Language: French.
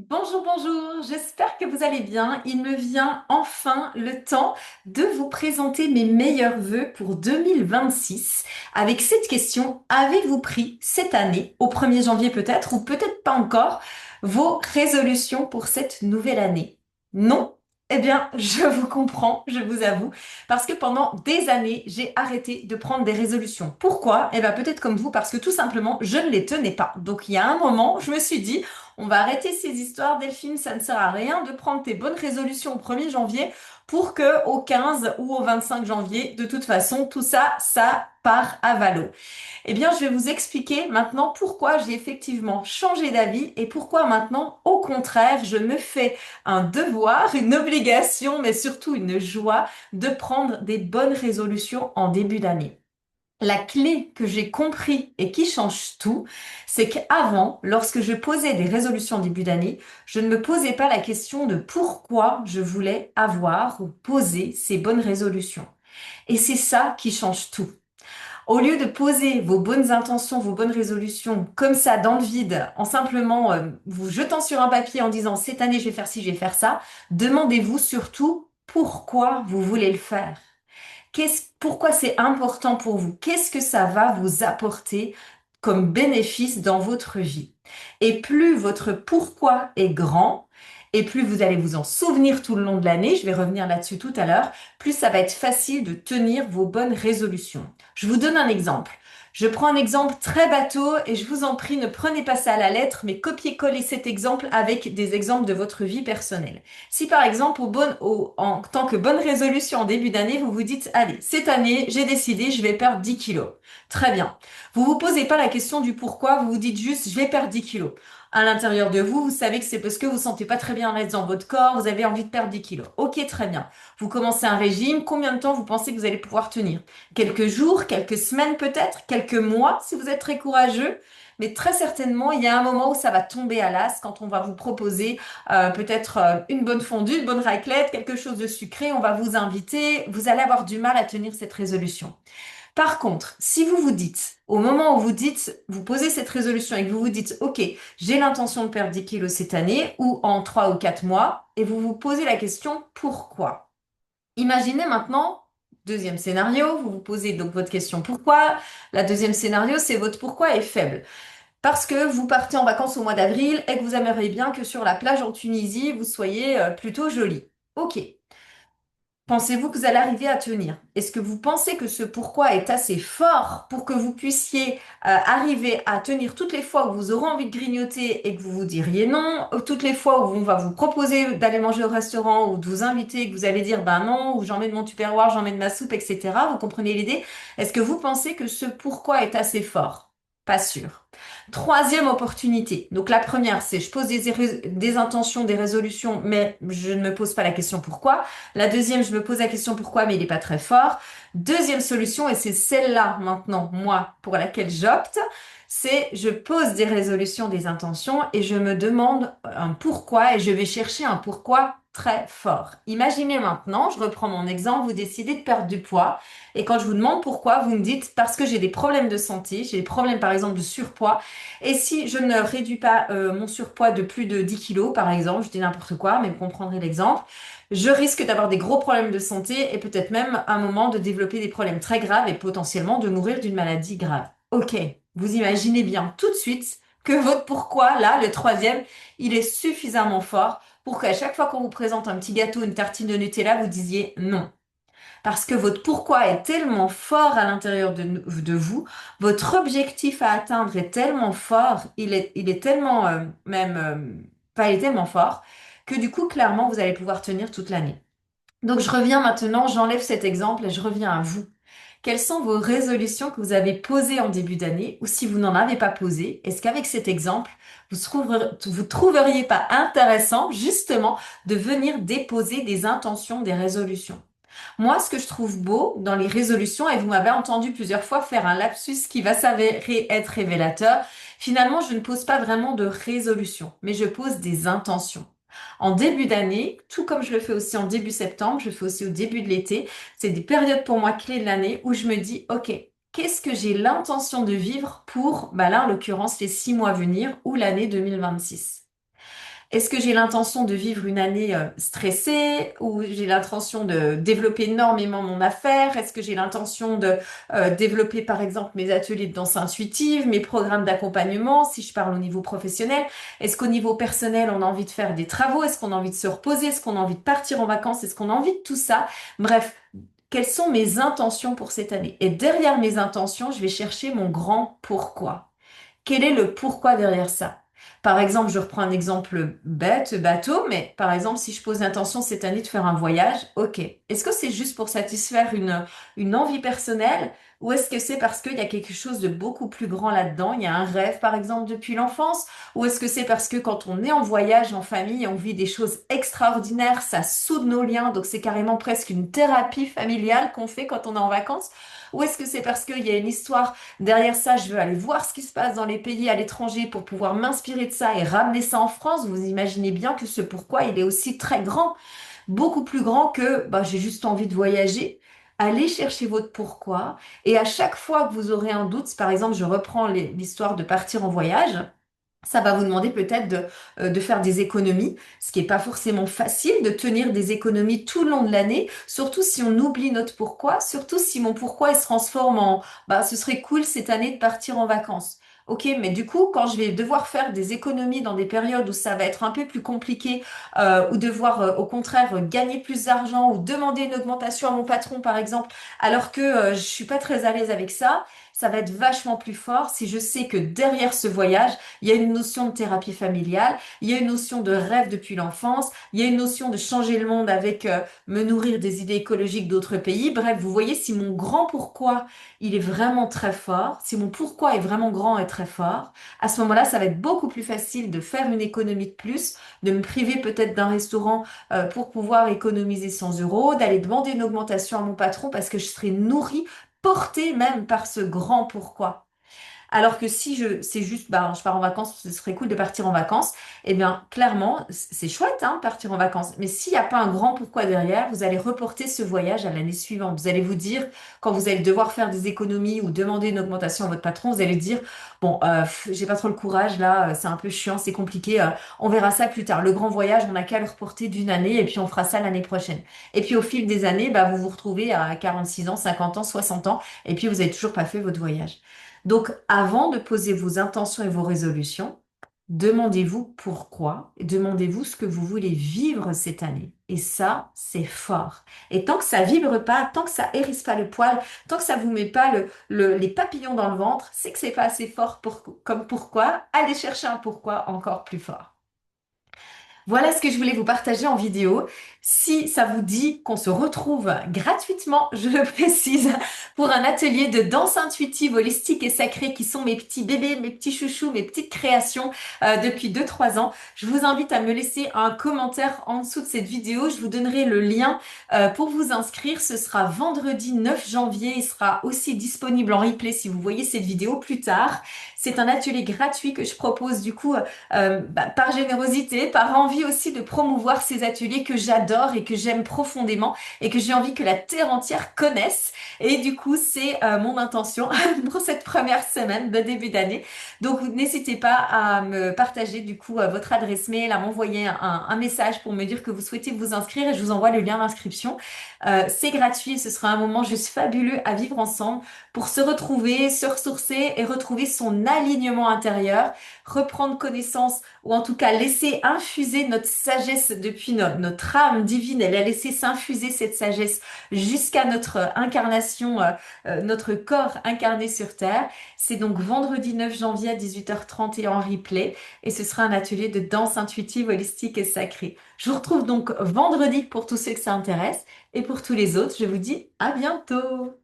Bonjour, bonjour, j'espère que vous allez bien. Il me vient enfin le temps de vous présenter mes meilleurs vœux pour 2026 avec cette question, avez-vous pris cette année, au 1er janvier peut-être, ou peut-être pas encore, vos résolutions pour cette nouvelle année? Non? Eh bien, je vous comprends, je vous avoue, parce que pendant des années, j'ai arrêté de prendre des résolutions. Pourquoi? Eh bien, peut-être comme vous, parce que tout simplement, je ne les tenais pas. Donc, il y a un moment, je me suis dit, on va arrêter ces histoires, Delphine, ça ne sert à rien de prendre tes bonnes résolutions au 1er janvier pour que au 15 ou au 25 janvier, de toute façon, tout ça, ça part à valo. Eh bien, je vais vous expliquer maintenant pourquoi j'ai effectivement changé d'avis et pourquoi maintenant, au contraire, je me fais un devoir, une obligation, mais surtout une joie de prendre des bonnes résolutions en début d'année. La clé que j'ai compris et qui change tout, c'est qu'avant, lorsque je posais des résolutions en début d'année, je ne me posais pas la question de pourquoi je voulais avoir ou poser ces bonnes résolutions. Et c'est ça qui change tout. Au lieu de poser vos bonnes intentions, vos bonnes résolutions comme ça dans le vide, en simplement vous jetant sur un papier en disant cette année je vais faire ci, je vais faire ça, demandez-vous surtout pourquoi vous voulez le faire. Pourquoi c'est important pour vous? Qu'est-ce que ça va vous apporter comme bénéfice dans votre vie? Et plus votre pourquoi est grand, et plus vous allez vous en souvenir tout le long de l'année, je vais revenir là-dessus tout à l'heure, plus ça va être facile de tenir vos bonnes résolutions. Je vous donne un exemple. Je prends un exemple très bateau et je vous en prie, ne prenez pas ça à la lettre, mais copiez-collez cet exemple avec des exemples de votre vie personnelle. Si par exemple, en tant que bonne résolution en début d'année, vous vous dites, allez, cette année, j'ai décidé, je vais perdre 10 kilos. Très bien. Vous vous posez pas la question du pourquoi, vous vous dites juste, je vais perdre 10 kilos. À l'intérieur de vous, vous savez que c'est parce que vous sentez pas très bien à l'aise dans votre corps, vous avez envie de perdre 10 kilos. Ok, très bien. Vous commencez un régime, combien de temps vous pensez que vous allez pouvoir tenir? Quelques jours, quelques semaines peut-être, quelques mois si vous êtes très courageux. Mais très certainement, il y a un moment où ça va tomber à l'as quand on va vous proposer peut-être une bonne fondue, une bonne raclette, quelque chose de sucré, on va vous inviter, vous allez avoir du mal à tenir cette résolution. Par contre, si vous vous dites, au moment où vous dites, vous posez cette résolution et que vous vous dites, OK, j'ai l'intention de perdre 10 kilos cette année ou en 3 ou 4 mois, et vous vous posez la question, pourquoi? Imaginez maintenant, deuxième scénario, vous vous posez donc votre question, pourquoi? La deuxième scénario, c'est votre pourquoi est faible. Parce que vous partez en vacances au mois d'avril et que vous aimeriez bien que sur la plage en Tunisie, vous soyez plutôt jolie. Ok. Pensez-vous que vous allez arriver à tenir? Est-ce que vous pensez que ce pourquoi est assez fort pour que vous puissiez arriver à tenir toutes les fois où vous aurez envie de grignoter et que vous vous diriez non, ou toutes les fois où on va vous proposer d'aller manger au restaurant ou de vous inviter et que vous allez dire ben non, ou j'en mets de mon tupperware, j'en mets de ma soupe, etc. Vous comprenez l'idée? Est-ce que vous pensez que ce pourquoi est assez fort? Pas sûr. Troisième opportunité. Donc la première, c'est je pose des intentions, des résolutions, mais je ne me pose pas la question pourquoi. La deuxième, je me pose la question pourquoi, mais il n'est pas très fort. Deuxième solution, et c'est celle-là maintenant, moi, pour laquelle j'opte, c'est je pose des résolutions, des intentions et je me demande un pourquoi et je vais chercher un pourquoi très fort. Imaginez maintenant, je reprends mon exemple, vous décidez de perdre du poids et quand je vous demande pourquoi, vous me dites parce que j'ai des problèmes de santé, j'ai des problèmes par exemple de surpoids et si je ne réduis pas mon surpoids de plus de 10 kilos par exemple, je dis n'importe quoi, mais vous comprendrez l'exemple, je risque d'avoir des gros problèmes de santé et peut-être même à un moment de développer des problèmes très graves et potentiellement de mourir d'une maladie grave. Ok, vous imaginez bien tout de suite que votre pourquoi, là, le troisième, il est suffisamment fort pour qu'à chaque fois qu'on vous présente un petit gâteau, une tartine de Nutella, vous disiez non. Parce que votre pourquoi est tellement fort à l'intérieur de vous, votre objectif à atteindre est tellement fort, il est tellement pas, il est tellement fort que du coup, clairement, vous allez pouvoir tenir toute l'année. Donc, je reviens maintenant, j'enlève cet exemple et je reviens à vous. Quelles sont vos résolutions que vous avez posées en début d'année ou si vous n'en avez pas posées, est-ce qu'avec cet exemple, vous trouveriez pas intéressant justement de venir déposer des intentions, des résolutions? Moi, ce que je trouve beau dans les résolutions, et vous m'avez entendu plusieurs fois faire un lapsus qui va s'avérer être révélateur, finalement, je ne pose pas vraiment de résolution, mais je pose des intentions. En début d'année, tout comme je le fais aussi en début septembre, je le fais aussi au début de l'été, c'est des périodes pour moi clés de l'année où je me dis, OK, qu'est-ce que j'ai l'intention de vivre pour, bah là, en l'occurrence, les 6 mois à venir ou l'année 2026? Est-ce que j'ai l'intention de vivre une année stressée ou j'ai l'intention de développer énormément mon affaire? Est-ce que j'ai l'intention de développer par exemple mes ateliers de danse intuitive, mes programmes d'accompagnement si je parle au niveau professionnel? Est-ce qu'au niveau personnel, on a envie de faire des travaux? Est-ce qu'on a envie de se reposer? Est-ce qu'on a envie de partir en vacances? Est-ce qu'on a envie de tout ça? Bref, quelles sont mes intentions pour cette année? Et derrière mes intentions, je vais chercher mon grand pourquoi. Quel est le pourquoi derrière ça? Par exemple, je reprends un exemple bête, bateau, mais par exemple, si je pose l'intention cette année de faire un voyage, ok. Est-ce que c'est juste pour satisfaire une envie personnelle ou est-ce que c'est parce qu'il y a quelque chose de beaucoup plus grand là-dedans? Il y a un rêve, par exemple, depuis l'enfance? Ou est-ce que c'est parce que quand on est en voyage, en famille, on vit des choses extraordinaires, ça soude nos liens, donc c'est carrément presque une thérapie familiale qu'on fait quand on est en vacances? Ou est-ce que c'est parce qu'il y a une histoire derrière ça, je veux aller voir ce qui se passe dans les pays à l'étranger pour pouvoir m'inspirer de ça et ramener ça en France. Vous imaginez bien que ce pourquoi, il est aussi très grand, beaucoup plus grand que bah, j'ai juste envie de voyager. Allez chercher votre pourquoi et à chaque fois que vous aurez un doute, si par exemple je reprends l'histoire de partir en voyage, ça va vous demander peut-être de faire des économies, ce qui n'est pas forcément facile de tenir des économies tout le long de l'année, surtout si on oublie notre pourquoi, surtout si mon pourquoi il se transforme en bah ce serait cool cette année de partir en vacances. Ok, mais du coup, quand je vais devoir faire des économies dans des périodes où ça va être un peu plus compliqué, ou devoir au contraire gagner plus d'argent ou demander une augmentation à mon patron par exemple, alors que je suis pas très à l'aise avec ça, ça va être vachement plus fort si je sais que derrière ce voyage il y a une notion de thérapie familiale, il y a une notion de rêve depuis l'enfance, il y a une notion de changer le monde avec me nourrir des idées écologiques d'autres pays. Bref, vous voyez, si mon grand pourquoi, il est vraiment très fort, si mon pourquoi est vraiment grand et très fort, à ce moment-là, ça va être beaucoup plus facile de faire une économie de plus, de me priver peut-être d'un restaurant pour pouvoir économiser 100 euros, d'aller demander une augmentation à mon patron parce que je serai nourrie, portée même par ce grand pourquoi. Alors que si c'est juste, bah, je pars en vacances, ce serait cool de partir en vacances, eh bien, clairement, c'est chouette, hein, partir en vacances. Mais s'il n'y a pas un grand pourquoi derrière, vous allez reporter ce voyage à l'année suivante. Vous allez vous dire, quand vous allez devoir faire des économies ou demander une augmentation à votre patron, vous allez dire, bon, j'ai pas trop le courage, là, c'est un peu chiant, c'est compliqué, on verra ça plus tard. Le grand voyage, on n'a qu'à le reporter d'une année et puis on fera ça l'année prochaine. Et puis au fil des années, bah, vous vous retrouvez à 46 ans, 50 ans, 60 ans, et puis vous n'avez toujours pas fait votre voyage. Donc, avant de poser vos intentions et vos résolutions, demandez-vous pourquoi, et demandez-vous ce que vous voulez vivre cette année. Et ça, c'est fort. Et tant que ça vibre pas, tant que ça hérisse pas le poil, tant que ça vous met pas les papillons dans le ventre, c'est que c'est pas assez fort comme pourquoi. Allez chercher un pourquoi encore plus fort. Voilà ce que je voulais vous partager en vidéo. Si ça vous dit qu'on se retrouve gratuitement, je le précise, pour un atelier de danse intuitive, holistique et sacrée qui sont mes petits bébés, mes petits chouchous, mes petites créations depuis 2 3 ans, je vous invite à me laisser un commentaire en dessous de cette vidéo. Je vous donnerai le lien pour vous inscrire. Ce sera vendredi 9 janvier. Il sera aussi disponible en replay si vous voyez cette vidéo plus tard. C'est un atelier gratuit que je propose du coup par générosité, par envie aussi de promouvoir ces ateliers que j'adore et que j'aime profondément et que j'ai envie que la terre entière connaisse. Et du coup, c'est mon intention pour cette première semaine de début d'année. Donc, n'hésitez pas à me partager du coup votre adresse mail, à m'envoyer un message pour me dire que vous souhaitez vous inscrire et je vous envoie le lien d'inscription. C'est gratuit et ce sera un moment juste fabuleux à vivre ensemble pour se retrouver, se ressourcer et retrouver son alignement intérieur, reprendre connaissance ou en tout cas laisser infuser notre sagesse depuis notre âme divine. Elle a laissé s'infuser cette sagesse jusqu'à notre incarnation, notre corps incarné sur Terre. C'est donc vendredi 9 janvier à 18h30 et en replay. Et ce sera un atelier de danse intuitive, holistique et sacrée. Je vous retrouve donc vendredi pour tous ceux que ça intéresse. Et pour tous les autres, je vous dis à bientôt.